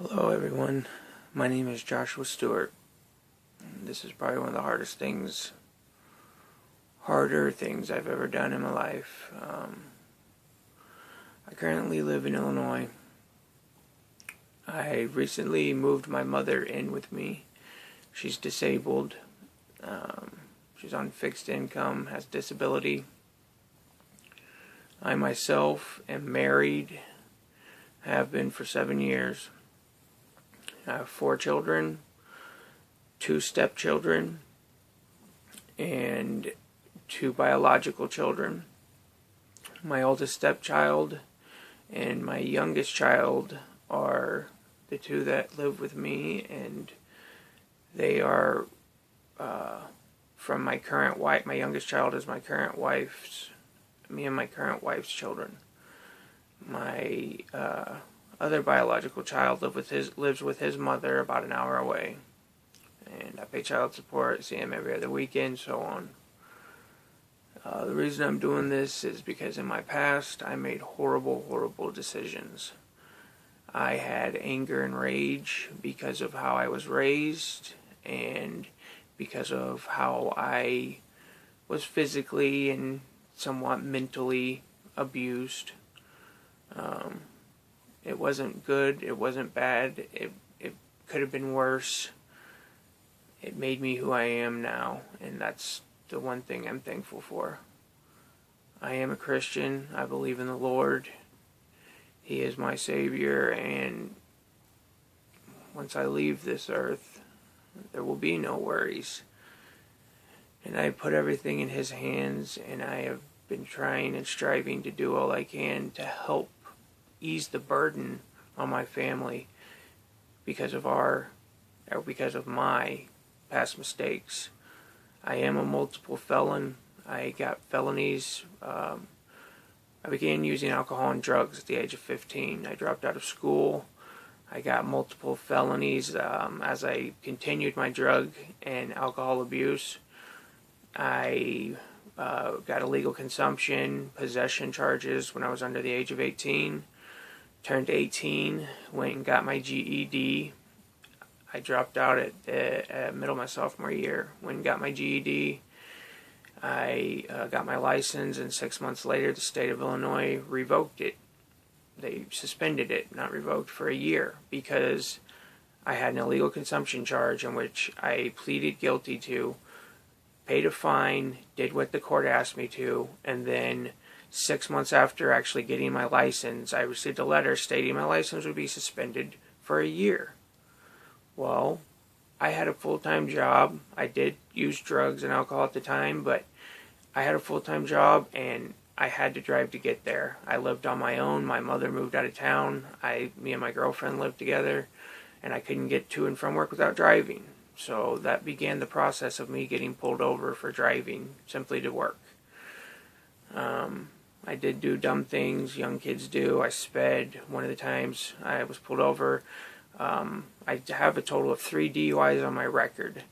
Hello everyone, my name is Joshua Stewart. This is probably one of the harder things I've ever done in my life. I currently live in Illinois. I recently moved my mother in with me. She's disabled. She's on fixed income, has disability. I myself am married, have been for 7 years. I have 4 children, 2 stepchildren, and 2 biological children. My oldest stepchild and my youngest child are the 2 that live with me, and they are from my current wife. My youngest child is my current wife's, me and my current wife's children. My other biological child lives with his mother about an hour away, and I pay child support, see him every other weekend, so on. The reason I'm doing this is because in my past I made horrible decisions. I had anger and rage because of how I was raised and because of how I was physically and somewhat mentally abused. It wasn't good, it wasn't bad, it could have been worse. It made me who I am now, and that's the one thing I'm thankful for. I am a Christian, I believe in the Lord. He is my Savior, and once I leave this earth, there will be no worries. And I put everything in His hands, and I have been trying and striving to do all I can to help ease the burden on my family because of my past mistakes. I am a multiple felon. I got felonies. I began using alcohol and drugs at the age of 15. I dropped out of school. I got multiple felonies as I continued my drug and alcohol abuse. I got illegal consumption, possession charges when I was under the age of 18. Turned 18, went and got my GED. I dropped out at the middle of my sophomore year. Went and got my GED. I got my license, and 6 months later, the state of Illinois revoked it. They suspended it, not revoked, for a year because I had an illegal consumption charge in which I pleaded guilty to, paid a fine, did what the court asked me to, and then 6 months after actually getting my license, I received a letter stating my license would be suspended for a year. Well, I had a full-time job. I did use drugs and alcohol at the time, but I had a full-time job and I had to drive to get there. I lived on my own. My mother moved out of town. Me and my girlfriend lived together, and I couldn't get to and from work without driving. So that began the process of me getting pulled over for driving simply to work. I did do dumb things young kids do. I sped one of the times I was pulled over. I have a total of 3 DUIs on my record,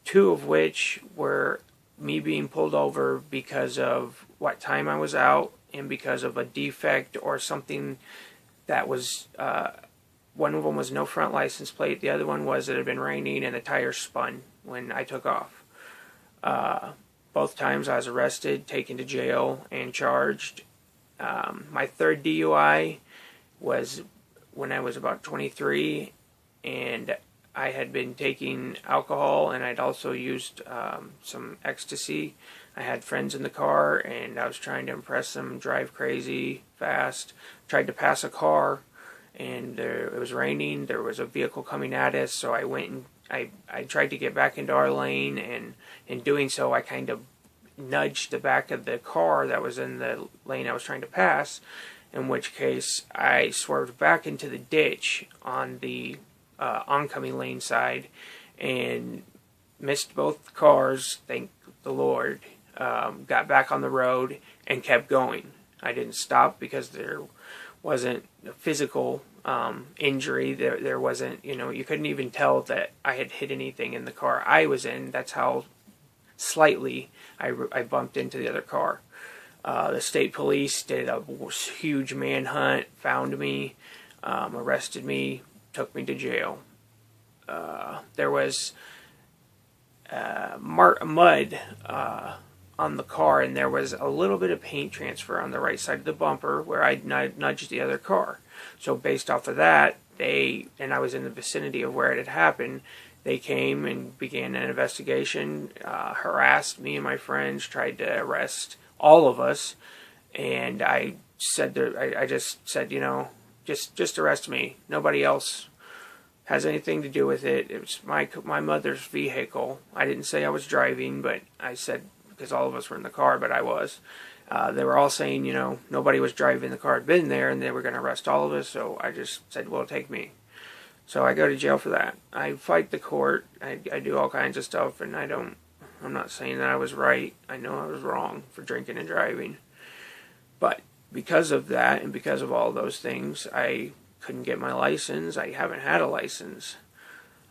2 of which were me being pulled over because of what time I was out and because of a defect or something that was, one of them was no front license plate, the other one was it had been raining and the tire spun when I took off. Both times I was arrested, taken to jail, and charged. My 3rd DUI was when I was about 23, and I had been taking alcohol, and I'd also used some ecstasy. I had friends in the car, and I was trying to impress them, drive crazy, fast. Tried to pass a car, and it was raining. There was a vehicle coming at us, so I went and I tried to get back into our lane, and in doing so, I kind of nudged the back of the car that was in the lane I was trying to pass, in which case I swerved back into the ditch on the oncoming lane side and missed both cars, thank the Lord, got back on the road and kept going. I didn't stop because there wasn't a physical injury. There wasn't, you couldn't even tell that I had hit anything in the car I was in. That's how slightly I bumped into the other car. The state police did a huge manhunt, found me, arrested me, took me to jail. There was mud on the car, and there was a little bit of paint transfer on the right side of the bumper where I nudged the other car. So based off of that, and I was in the vicinity of where it had happened, they came and began an investigation, harassed me and my friends, tried to arrest all of us, and I just said, just arrest me. Nobody else has anything to do with it. It was my mother's vehicle. I didn't say I was driving, but I said, because all of us were in the car, but I was. They were all saying, nobody was driving, the car had been there, and they were going to arrest all of us, so I just said, well, take me. So I go to jail for that. I fight the court. I do all kinds of stuff, and I'm not saying that I was right. I know I was wrong for drinking and driving. But because of that, and because of all those things, I couldn't get my license. I haven't had a license.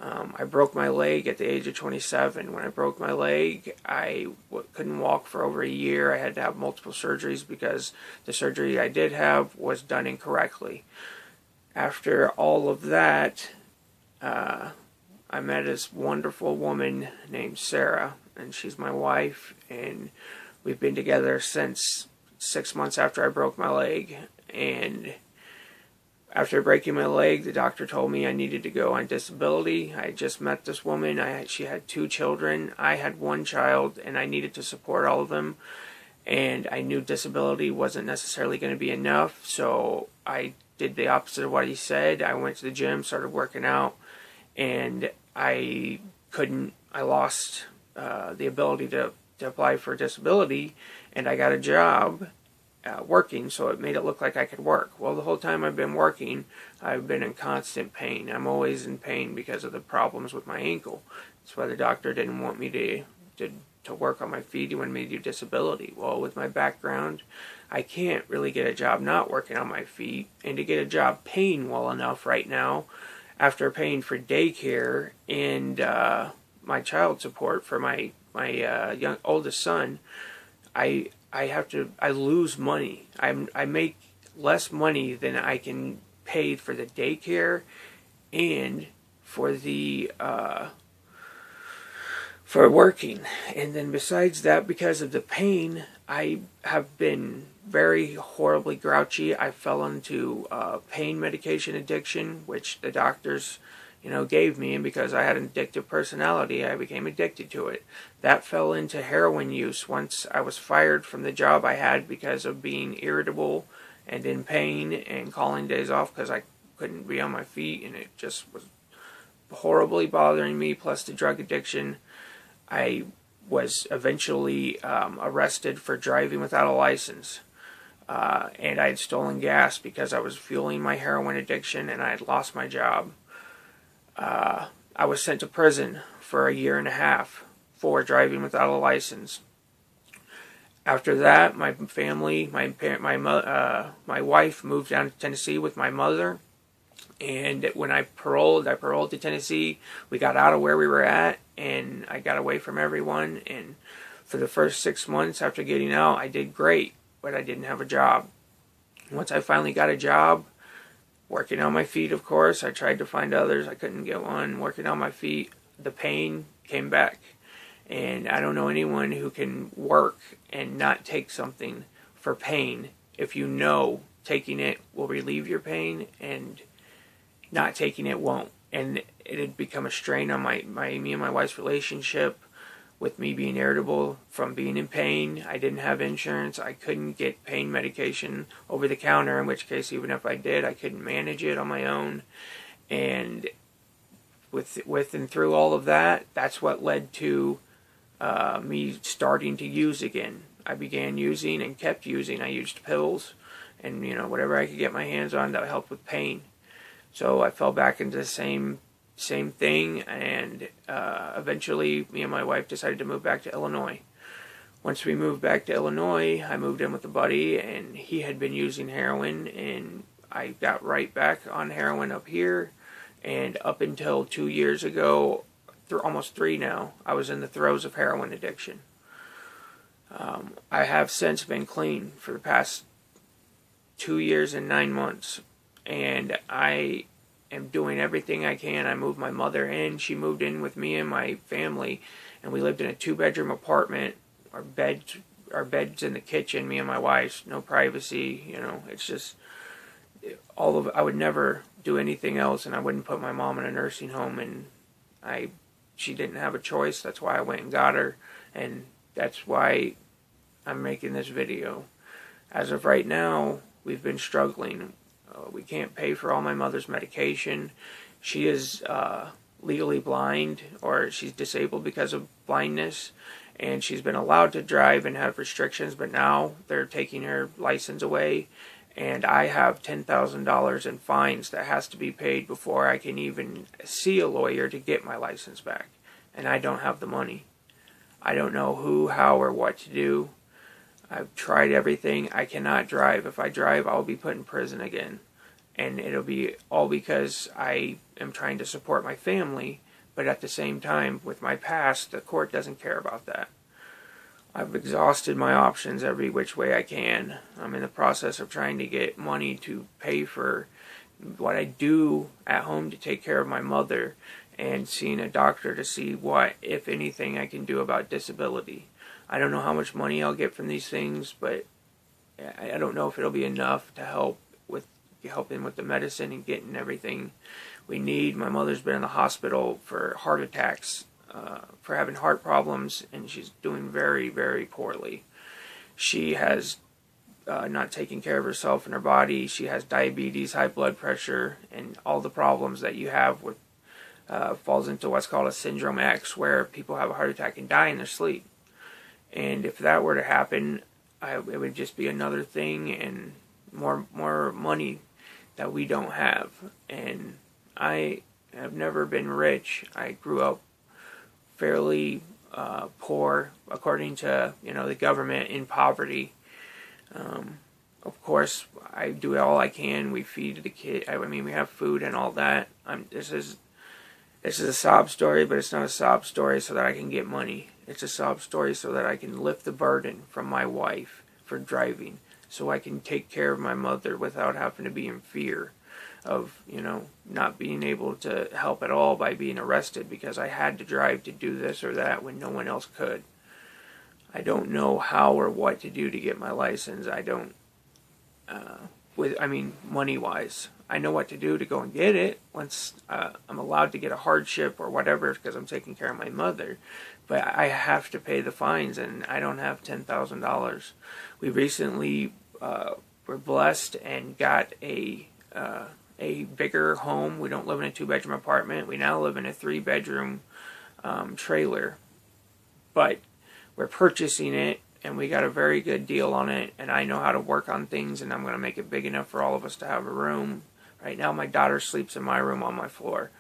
I broke my leg at the age of 27. When I broke my leg, I couldn't walk for over a year. I had to have multiple surgeries because the surgery I did have was done incorrectly. After all of that, I met this wonderful woman named Sarah, and she's my wife, and we've been together since 6 months after I broke my leg. And after breaking my leg, the doctor told me I needed to go on disability. I had just met this woman. She had 2 children. I had 1 child, and I needed to support all of them. And I knew disability wasn't necessarily going to be enough, so I did the opposite of what he said. I went to the gym, started working out, and I lost the ability to apply for disability, and I got a job working, so it made it look like I could work. Well, the whole time I've been working, I've been in constant pain. I'm always in pain because of the problems with my ankle. That's why the doctor didn't want me to work on my feet. He wanted me to do disability. Well, with my background, I can't really get a job not working on my feet, and to get a job paying well enough right now, after paying for daycare and my child support for my oldest son, I lose money. I make less money than I can pay for the daycare and for the for working. And then besides that, because of the pain, I have been very horribly grouchy. I fell into pain medication addiction, which the doctors gave me, and because I had an addictive personality, I became addicted to it. That fell into heroin use once I was fired from the job I had because of being irritable and in pain and calling days off because I couldn't be on my feet, and it just was horribly bothering me, plus the drug addiction. I was eventually arrested for driving without a license, and I had stolen gas because I was fueling my heroin addiction, and I had lost my job. I was sent to prison for 1.5 years for driving without a license. After that, my family, my wife moved down to Tennessee with my mother, and when I paroled to Tennessee. We got out of where we were at, and I got away from everyone. And for the first 6 months after getting out, I did great, but I didn't have a job. Once I finally got a job, working on my feet, of course. I tried to find others. I couldn't get one. Working on my feet, the pain came back. And I don't know anyone who can work and not take something for pain if you know taking it will relieve your pain and not taking it won't. And it had become a strain on me and my wife's relationship, with me being irritable from being in pain. I didn't have insurance. I couldn't get pain medication over the counter, in which case even if I did, I couldn't manage it on my own. And with and through all of that, that's what led to me starting to use again. I began using and kept using. I used pills and whatever I could get my hands on that helped with pain. So I fell back into the same thing, and eventually me and my wife decided to move back to Illinois. Once we moved back to Illinois, I moved in with a buddy, and he had been using heroin, and I got right back on heroin up here. And up until 2 years ago, almost 3 now, I was in the throes of heroin addiction. I have since been clean for the past 2 years and 9 months, and I am doing everything I can. I moved my mother in. She moved in with me and my family, and we lived in a 2-bedroom apartment. Our bed's in the kitchen. Me and my wife, no privacy. It's just all of. I would never do anything else, and I wouldn't put my mom in a nursing home. And she didn't have a choice. That's why I went and got her, and that's why I'm making this video. As of right now, we've been struggling. We can't pay for all my mother's medication. She is legally blind, or she's disabled because of blindness, and she's been allowed to drive and have restrictions, but now they're taking her license away, and I have $10,000 in fines that has to be paid before I can even see a lawyer to get my license back, and I don't have the money. I don't know who, how, or what to do. I've tried everything. I cannot drive. If I drive, I'll be put in prison again. And it'll be all because I am trying to support my family, but at the same time, with my past, the court doesn't care about that. I've exhausted my options every which way I can. I'm in the process of trying to get money to pay for what I do at home to take care of my mother, and seeing a doctor to see what, if anything, I can do about disability. I don't know how much money I'll get from these things, but I don't know if it'll be enough to helping with the medicine and getting everything we need. My mother's been in the hospital for heart attacks, for having heart problems, and she's doing very, very poorly. She has not taken care of herself and her body. She has diabetes, high blood pressure, and all the problems that you have with falls into what's called a syndrome X, where people have a heart attack and die in their sleep. And if that were to happen, it would just be another thing and more money that we don't have. And I have never been rich. I grew up fairly poor, according to the government, in poverty. Of course, I do all I can. We feed the kid. I mean, we have food and all that. This is a sob story, but it's not a sob story so that I can get money. It's a sob story so that I can lift the burden from my wife for driving, so I can take care of my mother without having to be in fear of, not being able to help at all by being arrested because I had to drive to do this or that when no one else could. I don't know how or what to do to get my license. I don't, money-wise. I know what to do to go and get it once I'm allowed to get a hardship or whatever because I'm taking care of my mother. But I have to pay the fines, and I don't have $10,000. We recently were blessed and got a bigger home. We don't live in a 2-bedroom apartment. We now live in a 3-bedroom trailer. But we're purchasing it, and we got a very good deal on it, and I know how to work on things, and I'm going to make it big enough for all of us to have a room. Right now, my daughter sleeps in my room on my floor.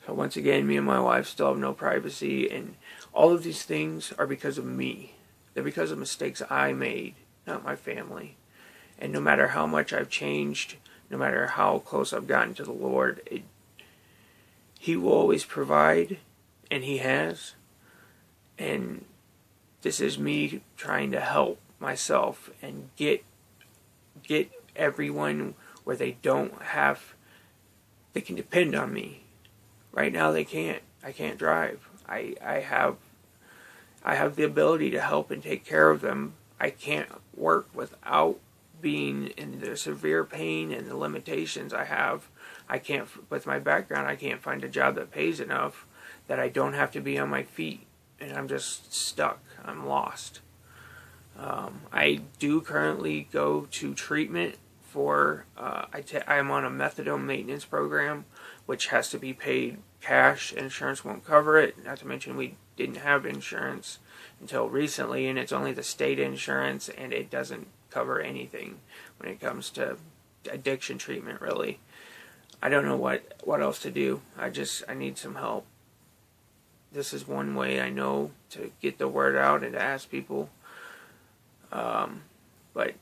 So once again, me and my wife still have no privacy, and all of these things are because of me. They're because of mistakes I made, not my family. And no matter how much I've changed, no matter how close I've gotten to the Lord, He will always provide, and He has. And this is me trying to help myself and get everyone where they can depend on me. Right now they can't. I can't drive. I have the ability to help and take care of them. I can't work without being in the severe pain and the limitations I have. I can't, with my background, I can't find a job that pays enough that I don't have to be on my feet, and I'm just stuck. I'm lost. I do currently go to treatment for, I'm on a methadone maintenance program, which has to be paid cash. Insurance won't cover it. Not to mention we didn't have insurance until recently, and it's only the state insurance, and it doesn't cover anything when it comes to addiction treatment, really. I don't know what else to do. I need some help. This is one way I know to get the word out and to ask people. But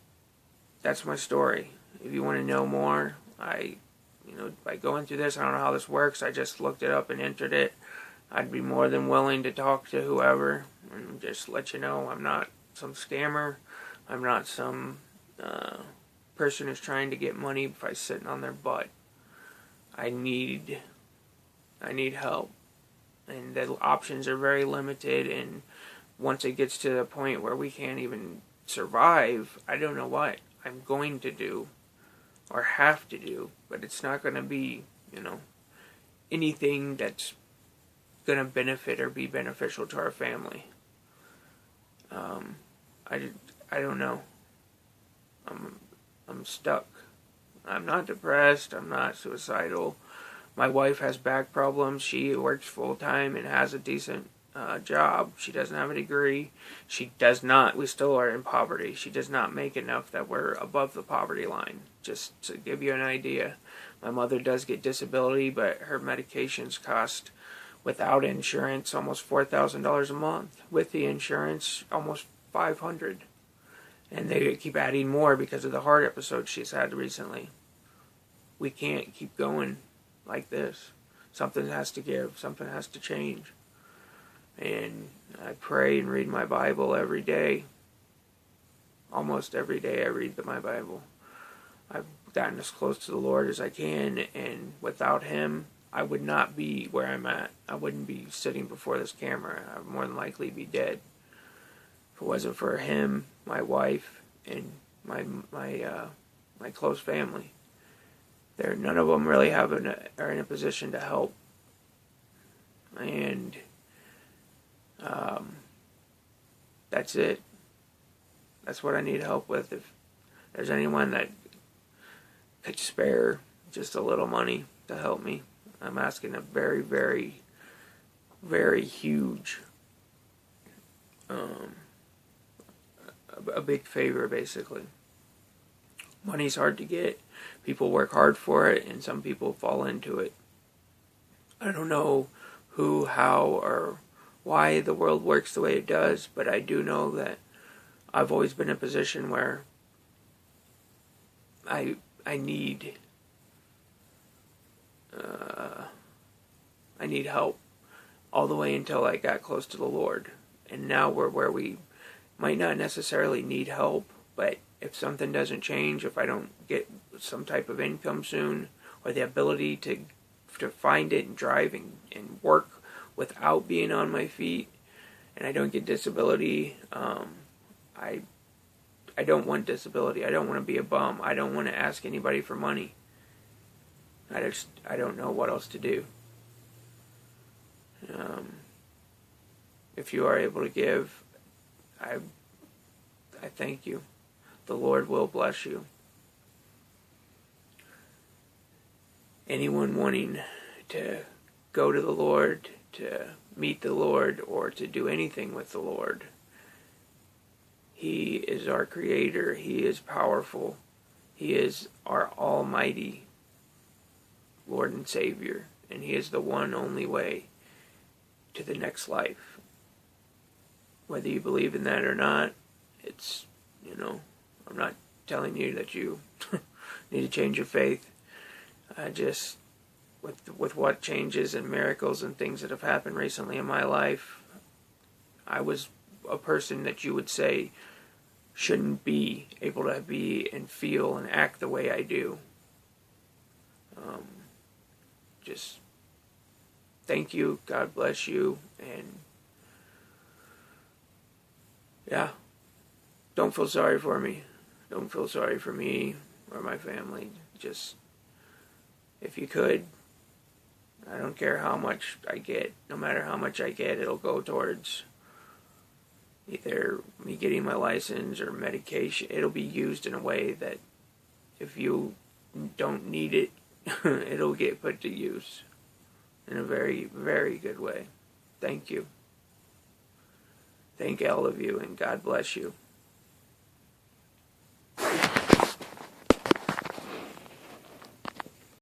that's my story. If you want to know more, by going through this, I don't know how this works. I just looked it up and entered it. I'd be more than willing to talk to whoever and just let you know I'm not some scammer. I'm not some person who's trying to get money by sitting on their butt. I need help, and the options are very limited. And once it gets to the point where we can't even survive, I don't know what I'm going to do or have to do, but it's not going to be, anything that's going to benefit or be beneficial to our family. I don't know. I'm stuck. I'm not depressed. I'm not suicidal. My wife has back problems. She works full time and has a decent job. She doesn't have a degree. She does not. We still are in poverty. She does not make enough that we're above the poverty line. Just to give you an idea, my mother does get disability, but her medications cost, without insurance, almost $4,000 a month. With the insurance, almost $500. And they keep adding more because of the heart episode she's had recently. We can't keep going like this. Something has to give. Something has to change. And I pray and read my Bible every day. Almost every day I read my Bible. I've gotten as close to the Lord as I can, and without Him, I would not be where I'm at. I wouldn't be sitting before this camera. I'd more than likely be dead. If it wasn't for Him, my wife, and my close family, none of them really are in a position to help. And that's it. That's what I need help with. If there's anyone that could spare just a little money to help me, I'm asking a very, very, very huge, a big favor, basically. Money's hard to get. People work hard for it, and some people fall into it. I don't know who, how, or why the world works the way it does, but I do know that I've always been in a position where I need help all the way until I got close to the Lord. And now we're where we might not necessarily need help, but if something doesn't change, if I don't get some type of income soon, or the ability to find it and drive and work without being on my feet, and I don't get disability, I don't want disability. I don't want to be a bum. I don't want to ask anybody for money. I don't know what else to do. If you are able to give, I thank you. The Lord will bless you. Anyone wanting to go to the Lord, to meet the Lord, or to do anything with the Lord, He is our Creator. He is powerful. He is our almighty Lord and Savior. And He is the one only way to the next life. Whether you believe in that or not, it's, I'm not telling you that you need to change your faith. Just with what changes and miracles and things that have happened recently in my life, I was a person that you would say shouldn't be able to be and feel and act the way I do. Just thank you. God bless you. And yeah, don't feel sorry for me. Don't feel sorry for me or my family. Just, if you could, I don't care how much I get. No matter how much I get, it'll go towards either me getting my license or medication. It'll be used in a way that if you don't need it, it'll get put to use in a very, very good way. Thank you. Thank all of you, and God bless you.